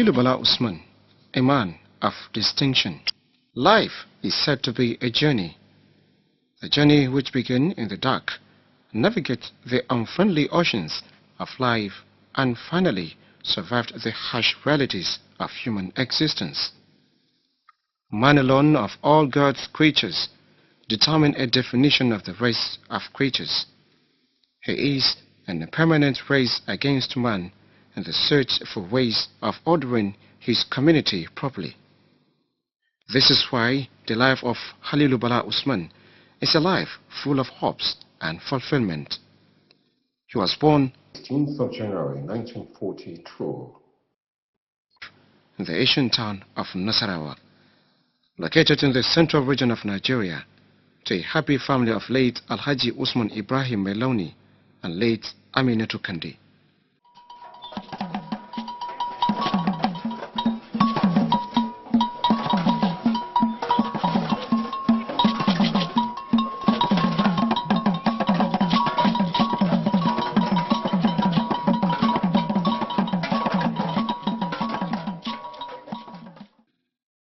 Halilu Bala Usman, a man of distinction. Life is said to be a journey which begins in the dark, navigate the unfriendly oceans of life, and finally survived the harsh realities of human existence. Man alone of all God's creatures determined a definition of the race of creatures. He is in a permanent race against man in the search for ways of ordering his community properly. This is why the life of Halilu Bala Usman is a life full of hopes and fulfillment. He was born 16th of January 1942 in the ancient town of Nasarawa, located in the central region of Nigeria, to a happy family of late Alhaji Usman Ibrahim Meloni and late Aminatu Kandi.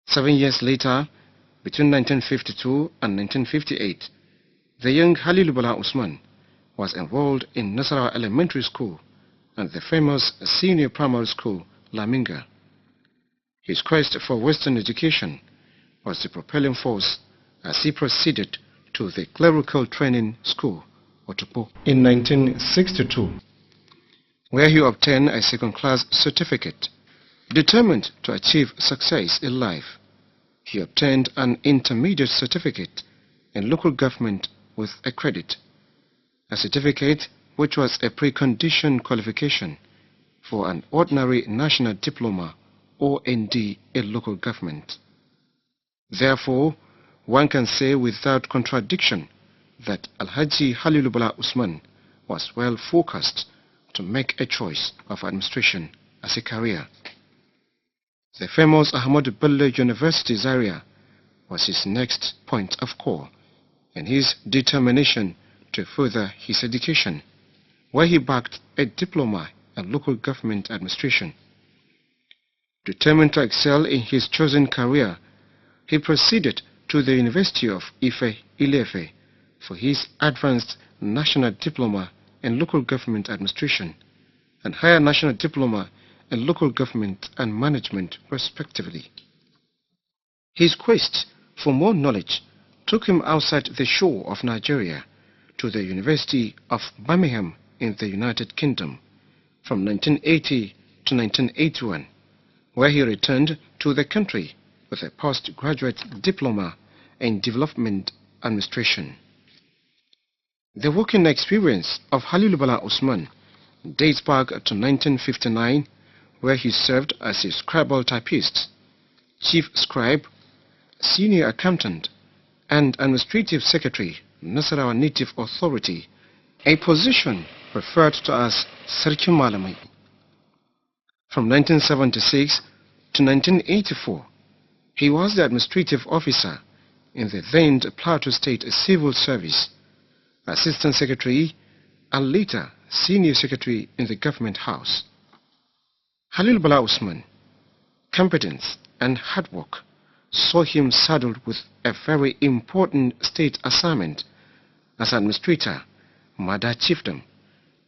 Seven years later, between 1952 and 1958, the young Halilu Bala Usman was enrolled in Nasarawa Elementary School and the famous senior primary school, Laminga. His quest for Western education was the propelling force as he proceeded to the clerical training school, Otukpo, in 1962, where he obtained a second-class certificate. Determined to achieve success in life, he obtained an intermediate certificate in local government with a credit, a certificate which was a precondition qualification for an ordinary national diploma (OND) in local government. Therefore, one can say without contradiction that Alhaji Halilu Bala Usman was well focused to make a choice of administration as a career. The famous Ahmadu Bello University Zaria was his next point of call in his determination to further his education, where he backed a diploma in local government administration. Determined to excel in his chosen career, he proceeded to the University of Ife for his advanced national diploma in local government administration and higher national diploma in local government and management respectively. His quest for more knowledge took him outside the shore of Nigeria to the University of Birmingham in the United Kingdom from 1980 to 1981, where he returned to the country with a postgraduate diploma in development administration. The working experience of Halilu Bala Usman dates back to 1959, where he served as a scribal typist, chief scribe, senior accountant, and administrative secretary, Nasarawa Native Authority, a position referred to as Sarki Malami. From 1976 to 1984, he was the administrative officer in the then Plateau State Civil Service, assistant secretary, and later senior secretary in the government house. Halilu Bala Usman, competence and hard work saw him saddled with a very important state assignment as administrator, Mada Chiefdom,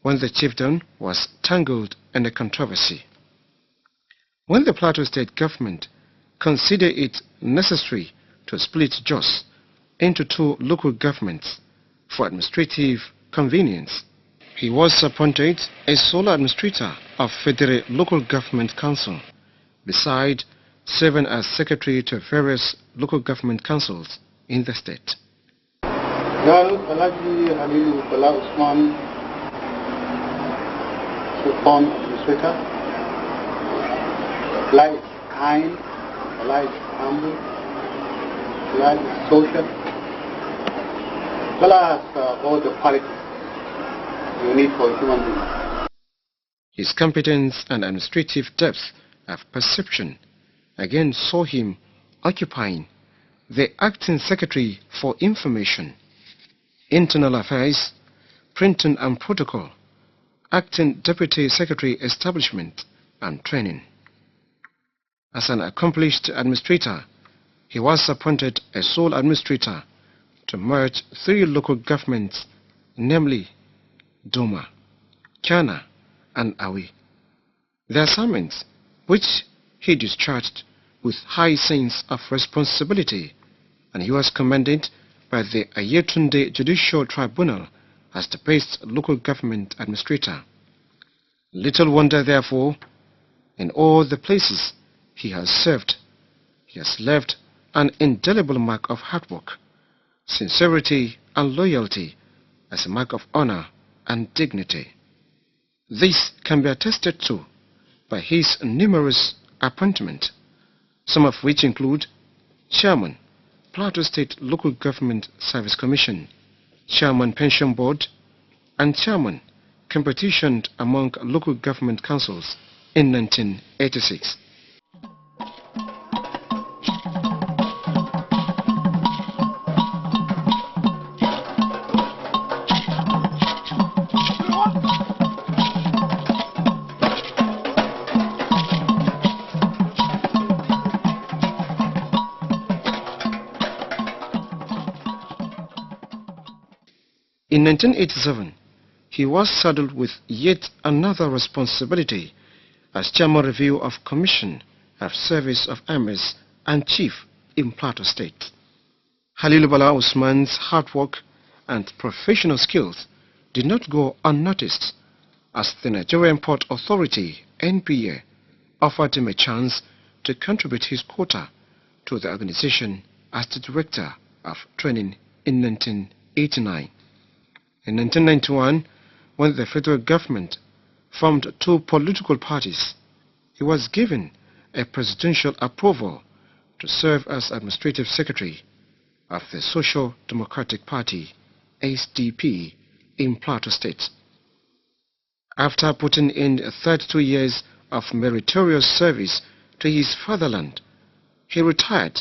when the chiefdom was tangled in a controversy. When the Plateau State government considered it necessary to split Jos into two local governments for administrative convenience, he was appointed a sole administrator of Federal Local Government Council, beside serving as secretary to various local government councils in the state. Well, Alhaji Halilu Bala Usman was born administrator. Life kind, life humble, life social. Bala has all the qualities you need for a human being. His competence and administrative depth of perception again saw him occupying the acting secretary for information, internal affairs, printing and protocol, acting deputy secretary establishment and training. As an accomplished administrator, he was appointed a sole administrator to merge 3 local governments, namely Doma, Kana, and Awi. The assignments, which he discharged with high sense of responsibility, and he was commended by the Ayetunde Judicial Tribunal as the best local government administrator. Little wonder, therefore, in all the places he has served, he has left an indelible mark of hard work, sincerity, and loyalty as a mark of honor and dignity. This can be attested to by his numerous appointments, some of which include Chairman, Plateau State Local Government Service Commission, Chairman Pension Board, and Chairman Competition among Local Government Councils in 1986. In 1987, he was saddled with yet another responsibility as Chairman Review of Commission of Service of Emirs and Chief in Plateau State. Halilu Bala Usman's hard work and professional skills did not go unnoticed as the Nigerian Port Authority (NPA) offered him a chance to contribute his quota to the organization as the Director of Training in 1989. In 1991, when the federal government formed 2 political parties, he was given a presidential approval to serve as Administrative Secretary of the Social Democratic Party (SDP) in Plateau State. After putting in 32 years of meritorious service to his fatherland, he retired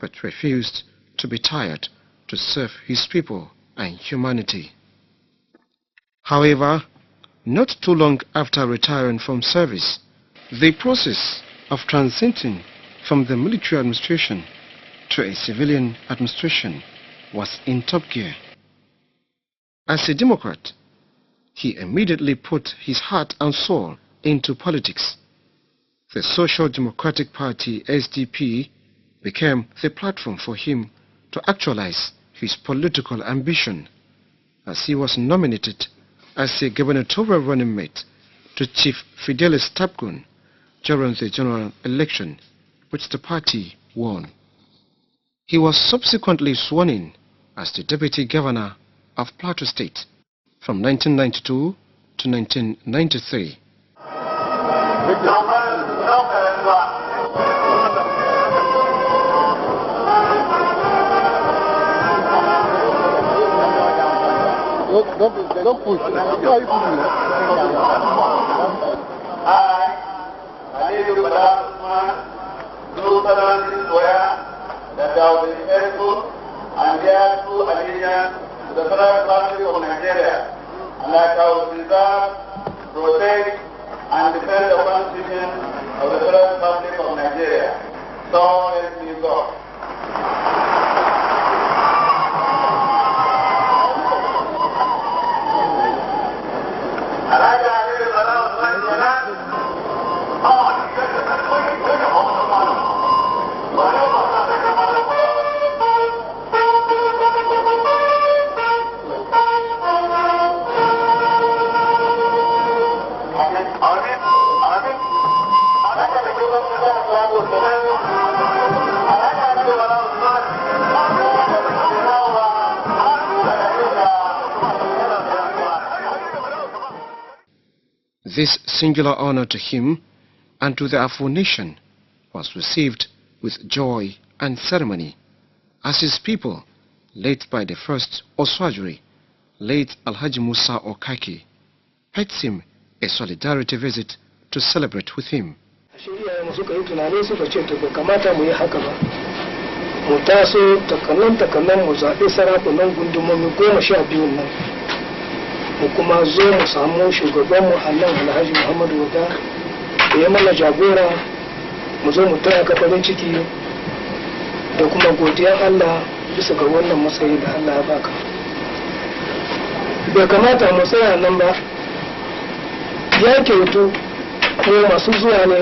but refused to be tired to serve his people and humanity. However, not too long after retiring from service, the process of transiting from the military administration to a civilian administration was in top gear. As a Democrat, he immediately put his heart and soul into politics. The Social Democratic Party (SDP) became the platform for him to actualize his political ambition, as he was nominated as a gubernatorial running mate to Chief Fidelis Tapgun during the general election, which the party won. He was subsequently sworn in as the Deputy Governor of Plateau State from 1992 to 1993. Don't push. How are you pushing it? I Halilu Usman, do solemnly swear that I will be faithful and bear true allegiance to the Federal Republic of Nigeria, and that I will preserve, protect, and defend the Constitution of the Federal Republic of Nigeria. So help me God. This singular honor to him and to the Afro nation was received with joy and ceremony, as his people, led by the first Oswajuri, late Alhaji Musa Okaki, paid him a solidarity visit to celebrate with him. Kuma zo mu samu shugaban mu Allah Alhaji Muhammadu Wada ya mana jagora mu zo mu taya ka farin ciki da kuma godiyar Allah bisa ga wannan matsayi da Allah ya baka. Bai kamata mu tsaya nan ba, ya kyautu ko masu zuwa ne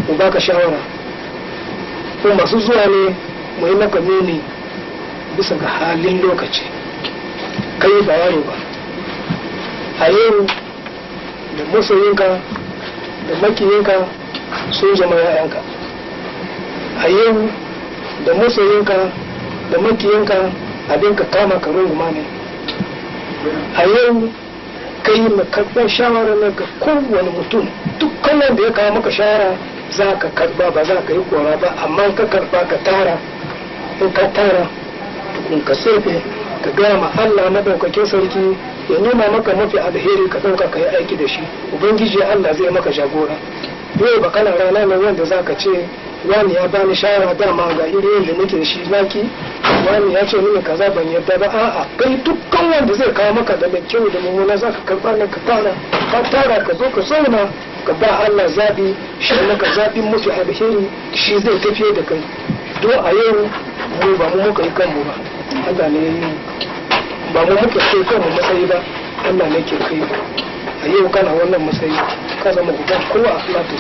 mu baka shawara, ko masu zuwa ne mu yi maka nuni bisa ga halin lokaci. Kai ba yaro ba, a yau da masoyinka da makiyinka sun zama yayanka. A yau da masoyinka da makiyinka abin ka kama ka runguma ne. A yau kai mai karɓar shawara na ga kowane mutum, dukkan wanda ya kawo maka shawara za ka karba, ba za ka yi kora ba, amma ka karba ka tara, in ka tara tukun ka sefe ka gaya ma Allah madaukakin sarki ya nuna maka mafi alheri ka ɗauka ka yi aiki da shi. Ubangiji Allah zai maka jagora. Yau ba kana rana ne wanda za ka ce wani ya bani shawara dama ga irin da nake shi naki, wani ya ce mini kaza ban yarda ba. A'a, kai dukkan wanda zai kawo maka da mai kyau da mummuna za ka karɓa nan ka tara, ka tara ka zo ka zauna ka ba Allah zaɓi, shi maka zaɓin mafi alheri, shi zai tafiye da kai. Do a yau mu ba mu muka yi kanmu ba, Allah ne ya yi mu. Ba mu muka kai kanmu matsayi ba, Allah ne ke kai. A yau kana wannan matsayi ka zama uban kowa a Plateau.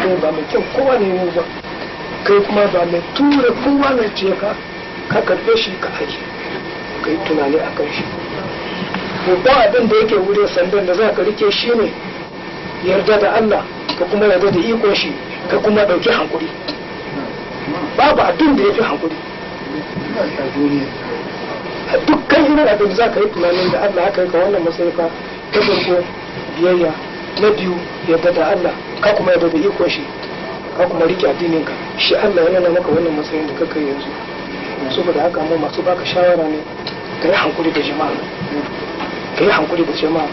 Kai ba mai kyau kowa ne yau ba, kai kuma ba mai tura kowa ne ce ka karɓe shi ka aiki, ka yi tunani a kan shi. Babban abin da yake wurin sandan da za ka rike shi ne yarda da Allah, ka kuma yarda da ikon shi, ka kuma ɗauki hankuri. Babu abin da ya fi hankuri a dukkan irin abin da za ka yi tunanin da Allah haka yi ka wannan matsayi ka ta farko biyayya, na biyu yarda da Allah, ka kuma yarda da ikon shi, ka kuma rike addinin ka. Shi Allah ya nuna maka wannan matsayin da kaka yanzu. Saboda haka mu masu baka shawara ne ka yi hankuri da jama'a, ka yi hankuri da jama'a.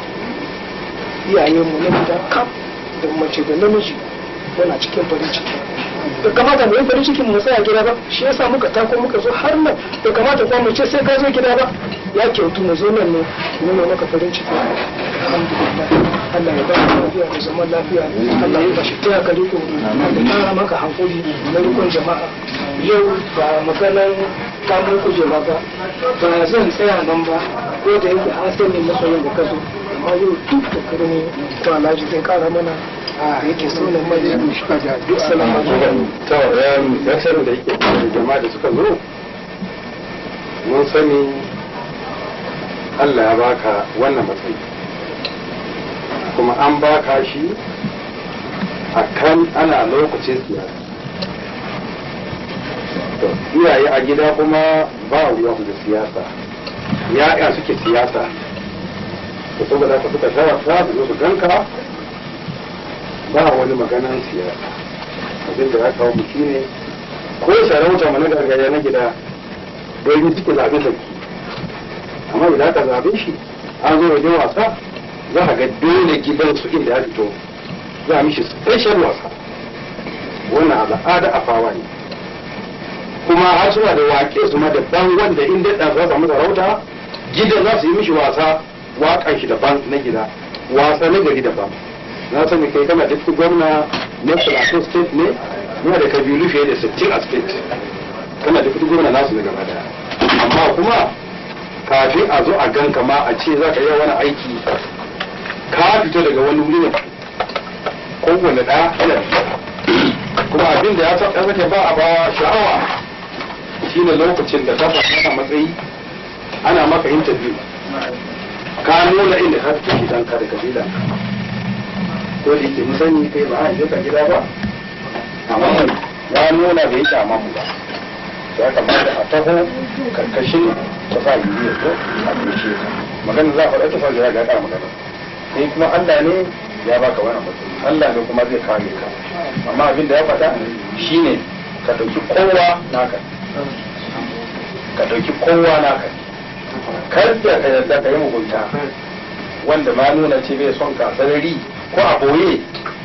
Iyayenmu na gida kaf da mace da namiji muna cikin farin ciki. Da kamata mu yi farin ciki mu tsaya gida ba, shi yasa muka tako muka zo har nan. Da kamata kuma mu ce sai ka zo gida ba, ya kyautu mu zo nan ne mu nuna maka farin ciki. Alhamdulillah, Allah ya ba ka lafiya da zaman lafiya, Allah ya bashi taya ka riko, Allah ya kara maka hankuri na rikon jama'a. Yau ba maganan kamun kujera ba, ba zan tsaya nan ba, ko da yake an sani masoyin da ka zo, amma yau duk da karni to Alhaji zai kara mana yake sunan mai duk salama to ya sani da yake da jama'a da suka zo, mun sani Allah ya baka wannan matsayi, kuma an baka shi a kan ana lokacin siyasa. To iyaye a gida kuma ba ruwan da siyasa, ya'ya suke siyasa, to saboda ka suka shawara su ganka ba wani maganan siyasa. Abin da ya kawo mu shine ko sarauta mana gargajiya na gida don suke zaɓe sarki, amma idan ka zaɓe shi an zo wajen wasa za a ga dole gidan su inda ya fito za a mishi special wasa. Wannan al'ada a fawa ne, kuma har suna da wake su ma daban wanda in dai ɗan sa samu sarauta gidan za su yi mishi wasa, waƙan shi daban na gida, wasa na gari daban. Na sani kai kana deputy gwamna na Plateau state ne, yana da kabilu fiye da 60 a state, kana deputy gwamna nasu ne gaba daya. Amma kuma kafin a zo a ganka ma a ce za ka yi wani aiki ka fito daga wani wuri ne, kowane ɗaya yana kuma abin da ya tabbata ba a ba sha'awa shine lokacin da ka fara matsayi ana maka interview, ka nuna inda ka fito gidanka da kabila, ko da yake mun sani kai ba a yi ka gida ba, amma ya nuna bai shama mu ba. Ya kamata a taho karkashin ta sa yi ko a kushe magana za a faɗa ta sa ya ga ƙara magana, sai kuma Allah ne ya baka wannan mutum, Allah ne kuma zai kare ka. Amma abin da ya faɗa shine ka ɗauki kowa naka, ka ɗauki kowa naka, kar da ka yarda ka yi mugunta wanda ma nuna ce bai son ka sarari ko a boye,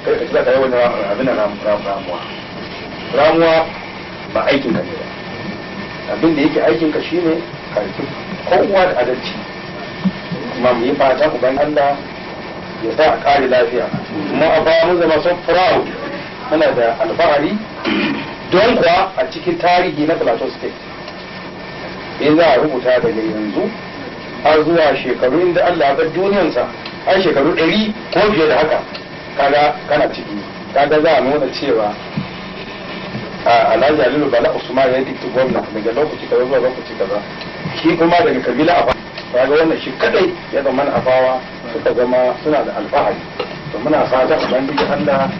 kai ka tsaka yi wani abin da ramuwa ba aikin ka ne ba. Abin da yake aikin ka shine ka yi kowa da adalci, kuma mu yi fata uban Allah ya sa a kare lafiya. Kuma a ba mu zama son proud, muna da alfahari don kuwa a cikin tarihi na Plateau State in za a rubuta daga yanzu har zuwa shekaru inda Allah ya bar duniyansa har shekaru 100 ko fiye da haka, kaga kana ciki, kaga za a nuna cewa Alhaji Halilu Bala Usman ya dikti gwamna daga lokaci kaza zuwa lokaci kaza, shi kuma daga kabila Afa, kaga wannan shi kadai ya zama na Afawa suka zama suna da alfahari. To muna fata ubangiji Allah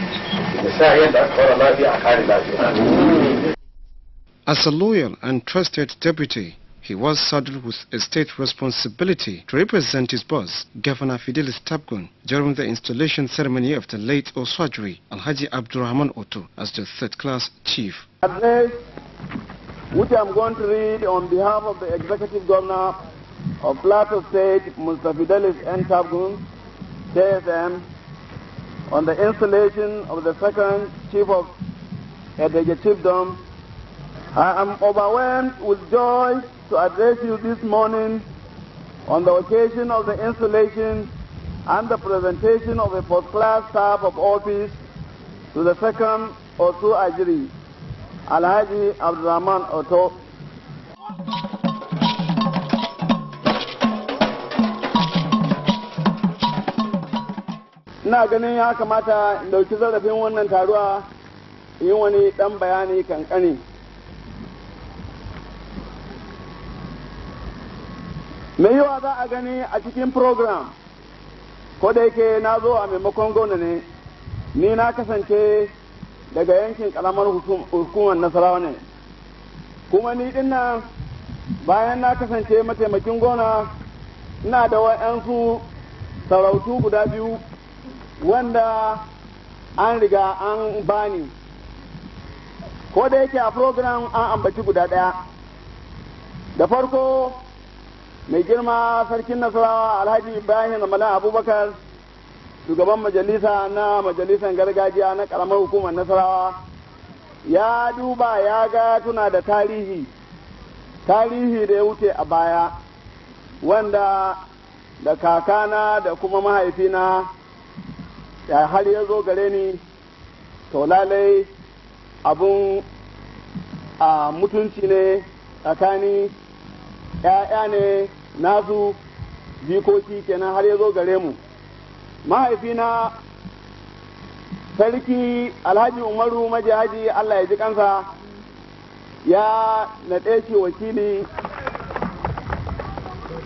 ya sa yadda aka fara lafiya a kare lafiya. As a loyal and trusted deputy, he was saddled with a state responsibility to represent his boss, Governor Fidelis Tabgun, during the installation ceremony of the late Oswajiri Alhaji Abdurrahman Otto as the third-class chief. Address which I'm going to read on behalf of the Executive Governor of Plateau State, Mr. Fidelis N. Tabgun, KSM, on the installation of the second chief of Udege Chiefdom. I am overwhelmed with joy to address you this morning on the occasion of the installation and the presentation of a first-class staff of office to the second Oswajiri Alhaji Abdurrahman Otto. Ina ganin ya kamata in dauki zarafin wannan taruwa yin wani dan bayani kankani. Mai yawa za a gani a cikin program, ko da yake na zo a maimakon gwamna ne, ni na kasance daga yankin karamar hukumar Nasarawa ne. Kuma ni dinnan bayan na kasance mataimakin gwamna, ina da wa'yansu sarautu guda biyu wanda an riga an bani. Ko da yake a program an ambaci guda ɗaya. Da farko mai girma sarkin Nasarawa Alhaji Ibrahim Malam Abubakar, shugaban majalisa na majalisan gargajiya na karamar hukumar Nasarawa, ya duba ya ga tuna da tarihi da ya wuce a baya, wanda da kakana da kuma mahaifina har ya zo gare ni, to lalai abun a mutunci ne tsakani ‘ya'ya ne nasu jikoki kenan har ya zo gare mu. Mahaifina sarki Alhaji Umaru Majihaji Allah ya ji kansa ya naɗe shi wakili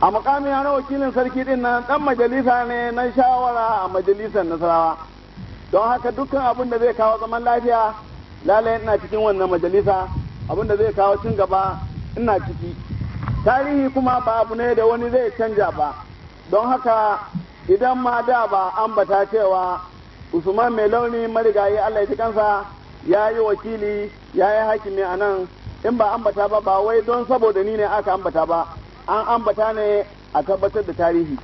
a mukamin na wakilin sarki din nan, ɗan majalisa ne na shawara a majalisar Nasarawa. Don haka dukkan abin da zai kawo zaman lafiya lalai ina cikin wannan majalisa, abin da zai kawo cin gaba ina ciki. Tarihi kuma ba abu ne da wani zai canja ba, don haka idan ma da ba ambata cewa Usman mai launi marigayi Allah ya ji kansa ya yi wakili ya yi hakimi a nan, in ba ambata ba, ba wai don saboda ni ne aka ambata ba, an ambata ne a tabbatar da tarihi.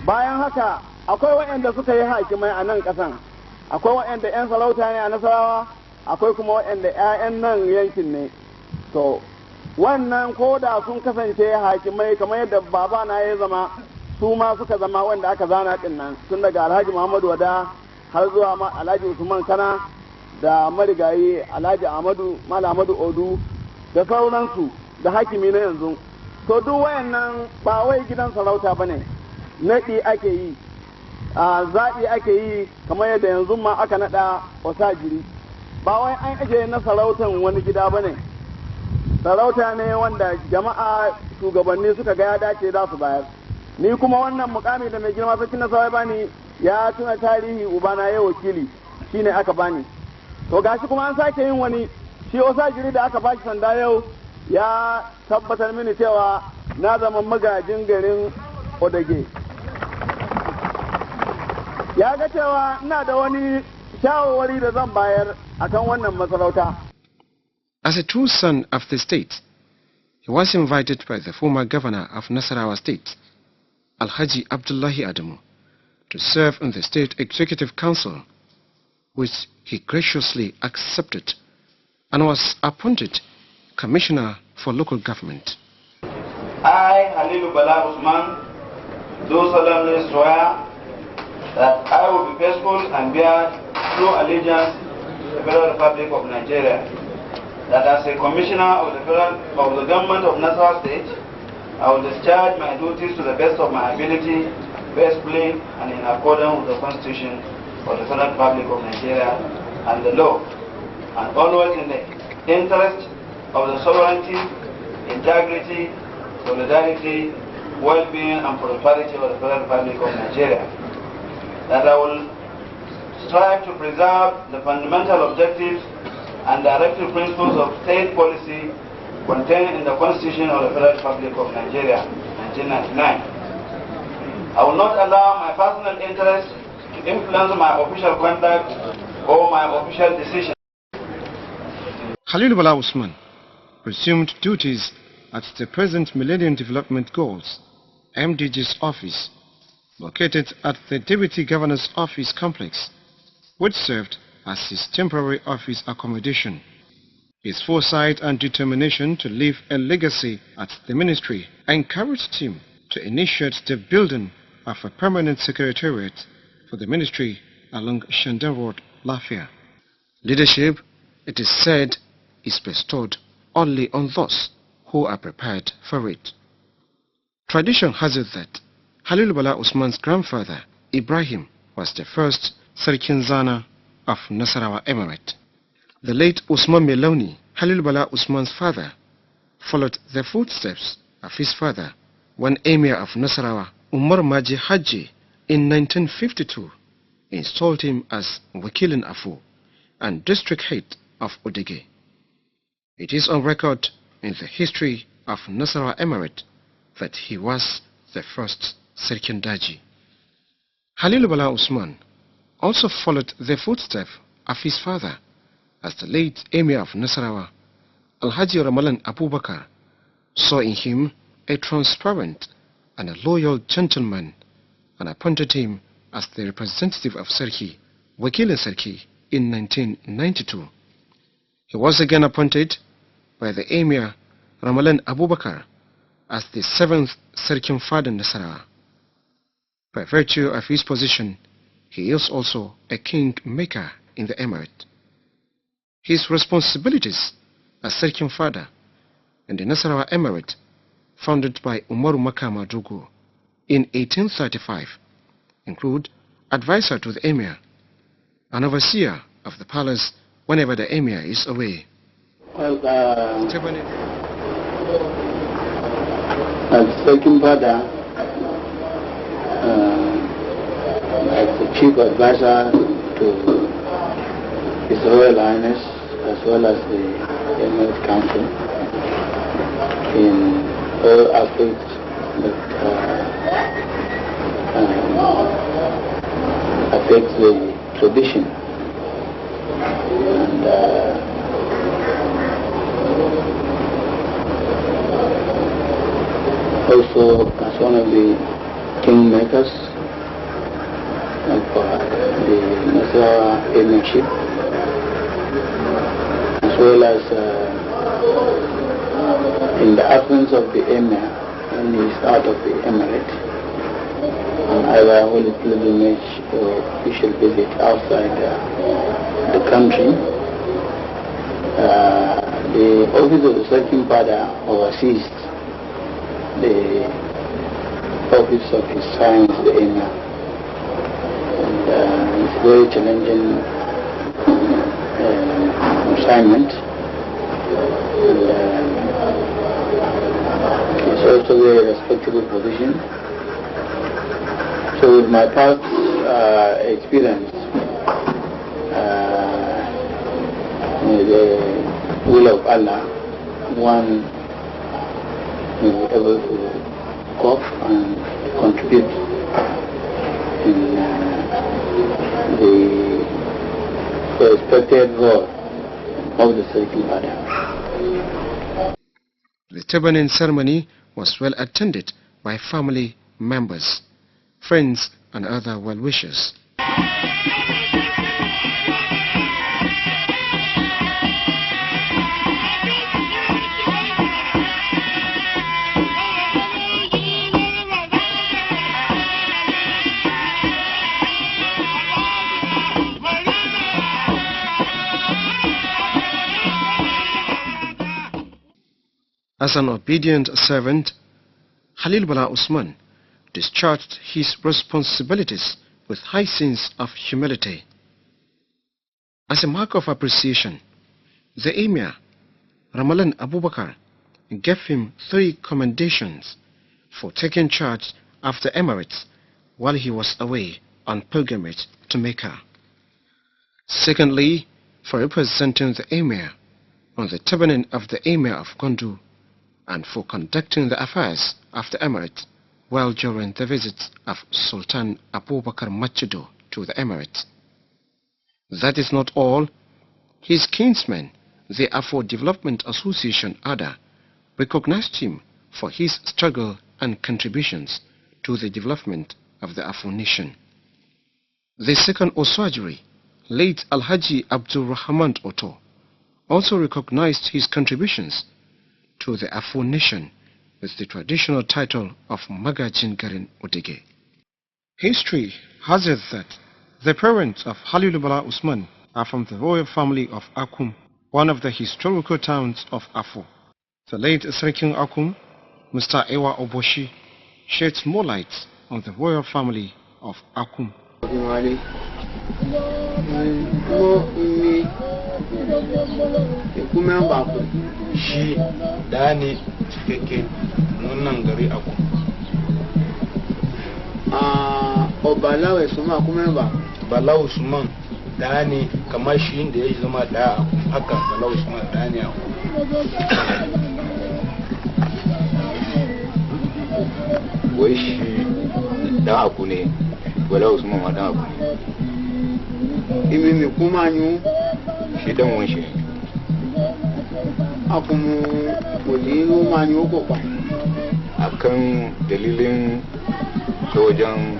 Bayan haka akwai waɗanda suka yi hakimai a nan ƙasan, akwai waɗanda 'yan sarauta ne a Nasarawa, akwai kuma waɗanda 'ya'yan nan yankin ne. To wannan ko da sun kasance hakimai kamar yadda baba na ya zama, su ma suka zama wanda aka zana din nan, tun daga Alhaji Muhammadu Wada har zuwa Alhaji Usman Kana da marigayi Alhaji Malam Ahmadu Odu da sauransu da hakimi na yanzu. To duk wayannan ba wai gidan sarauta bane, naɗi ake yi, zaɓi ake yi, kamar yadda yanzu ma aka naɗa Oswajiri. Ba wai an aje na sarautan wani gida bane, sarauta ne wanda jama'a shugabanni suka ga ya dace za su bayar. Ni kuma wannan mukami da mai girma sarkin Nasarawa bani ya tuna tarihi ubana ya wakili, shine aka bani. To gashi kuma an sake yin wani, shi Oswajiri da aka baki sanda yau ya tabbatar mini cewa na zama magajin garin Udege. Ya ga cewa ina da wani shawarwari da zan bayar akan wannan masarauta. As a true son of the state, he was invited by the former governor of Nasarawa State, Alhaji Abdullahi Adamu, to serve in the State Executive Council, which he graciously accepted and was appointed Commissioner for Local Government. I, Halilu Bala Usman, do solemnly swear that I will be faithful and bear true allegiance to the Federal Republic of Nigeria, that as a Commissioner of the Government of Nasarawa State, I will discharge my duties to the best of my ability, faithfully and in accordance with the Constitution of the Federal Republic of Nigeria and the law, and always in the interest of the sovereignty, integrity, solidarity, well-being and prosperity of the Federal Republic of Nigeria. That I will strive to preserve the fundamental objectives and directive principles of state policy contained in the Constitution of the Federal Republic of Nigeria, 1999. I will not allow my personal interest to influence my official conduct or my official decisions. Halilu Bala Usman resumed duties at the present Millennium Development Goals MDG's office, located at the Deputy Governor's Office complex, which served as his temporary office accommodation. His foresight and determination to leave a legacy at the ministry encouraged him to initiate the building of a permanent secretariat for the ministry along Shandan Road, Lafia. Leadership, it is said, is bestowed only on those who are prepared for it. Tradition has it that Halilu Bala Usman's grandfather, Ibrahim, was the first Sarkin Zana of Nasarawa Emirate. The late Usman Meloni, Halilu Bala Usman's father, followed the footsteps of his father when Emir of Nasarawa, Umar Maji Haji, in 1952, installed him as Wakilin Afu and district head of Udege. It is on record in the history of Nasarawa Emirate that he was the first Sarkin Daji. Halilu Bala Usman also followed the footsteps of his father as the late Emir of Nasarawa, Alhaji Ramalan Abubakar, saw in him a transparent and a loyal gentleman and appointed him as the representative of Sarki, Wakilin Sarki, in 1992. He was again appointed by the Emir Ramalan Abubakar as the 7th Sarkin Fada Nasarawa. By virtue of his position, he is also a king-maker in the emirate. His responsibilities as Sarkin Fada in the Nasarawa Emirate, founded by Umaru Makama Dogo in 1835, include advisor to the Emir, an overseer of the palace whenever the Emir is away. Well, as Sarkin Fada, as the chief advisor to His Royal Highness as well as the Emirate Council in all aspects that affects the tradition and also as one of the kingmakers of the Nasarawa Emirship, as well as in the absence of the Emir when he is out of the Emirate, on either holy pilgrimage or official visit outside the country. The office of the Sarkin Fada oversees the office of His Highness the Emir, and it's a very challenging assignment, and it's also a very respectable position. So with my past experience, with the will of Allah, one will be able to cope and contribute in the expected role of the Sarkin Fada. The turbaning ceremony was well attended by family members, friends and other well-wishers. As an obedient servant, Halilu Bala Usman discharged his responsibilities with high sense of humility. As a mark of appreciation, the Emir, Ramalan Abubakar, gave him 3 commendations for taking charge of the Emirates while he was away on pilgrimage to Mecca. Secondly, for representing the Emir on the turbaning of the Emir of Gondu and for conducting the affairs of the Emirate while during the visit of Sultan Abubakar Machido to the Emirate. That is not all. His kinsmen, the Afro Development Association ADA, recognized him for his struggle and contributions to the development of the Afro nation. The second Oswajiri, late Alhaji Abdul Rahman Otto, also recognized his contributions to the Afro nation with the traditional title of Magajin Garin Udege. History has it that the parents of Halilu Bala Usman are from the royal family of Akum, one of the historical towns of Afo. The late Sreking Akum, Mr. Ewa Oboshi, sheds more light on the royal family of Akum. Shi da ne cikakke wannan gari Akum. Bala Usman kuma ba. Bala Usman da ne kamar shi da ya zama da Akum, haka Bala Usman da ne Akum. Wai shi dan Aku ne, Bala Usman ma dan Aku ne. Imi kuma nyu Shi dan wan shi. Akumu wani ma nyu ko kwa. Akan dalilin ta wajen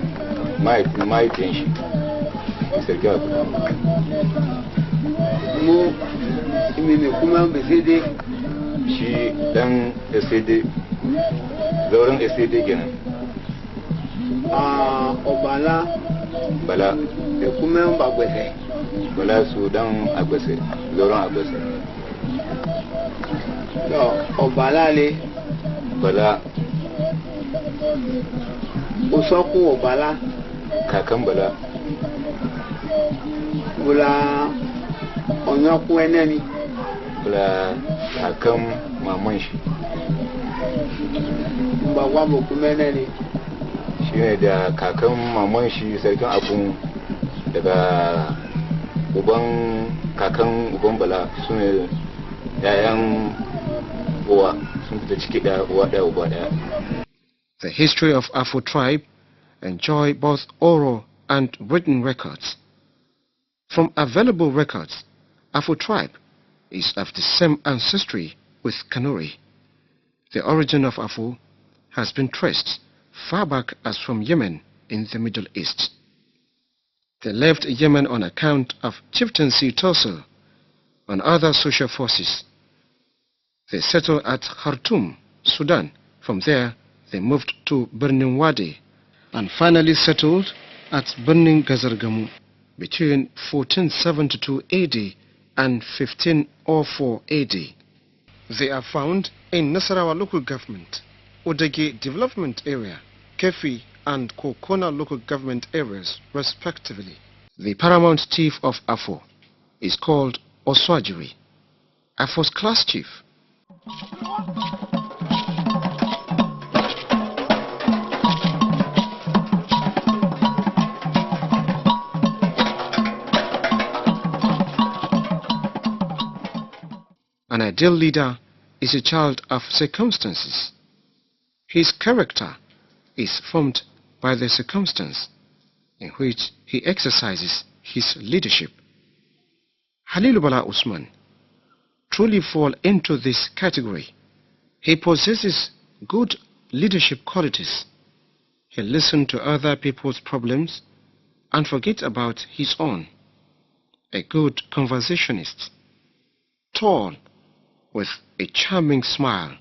mahaifin shi sarki Aku. Mu imi kuma besede Shi dan SAD, zauren SAD kenan. Bala da kuma Agbese. Bala su dan Agbese, zauren Agbese. Bala le. Bala. Usoku Bala. Kakan Bala. Bula onyoku enemi. Bala kakan maman shi. Mbagwa kuma enemi. Shi ne da kakan maman shi sarkin Aku daga kakan uban Bala su ne yayan uwa sun fita ciki da uwa daya uba daya. The history of Afro tribe enjoy both oral and written records. From available records, Afro tribe is of the same ancestry with Kanuri. The origin of Afro has been traced far back as from Yemen in the Middle East. They left Yemen on account of chieftaincy tussle and other social forces. They settled at Khartoum, Sudan. From there, they moved to Birnin Wadi and finally settled at Birnin Gazargamu between 1472 AD and 1504 AD. They are found in Nasarawa local government, Udege development area, Kefi and Kokona local government areas respectively. The paramount chief of Afo is called Oswajiri, Afo's class chief. An ideal leader is a child of circumstances. His character is formed by the circumstance in which he exercises his leadership. Halilu Bala Usman truly fall into this category. He possesses good leadership qualities. He listens to other people's problems and forgets about his own. A good conversationist. Tall, with a charming smile,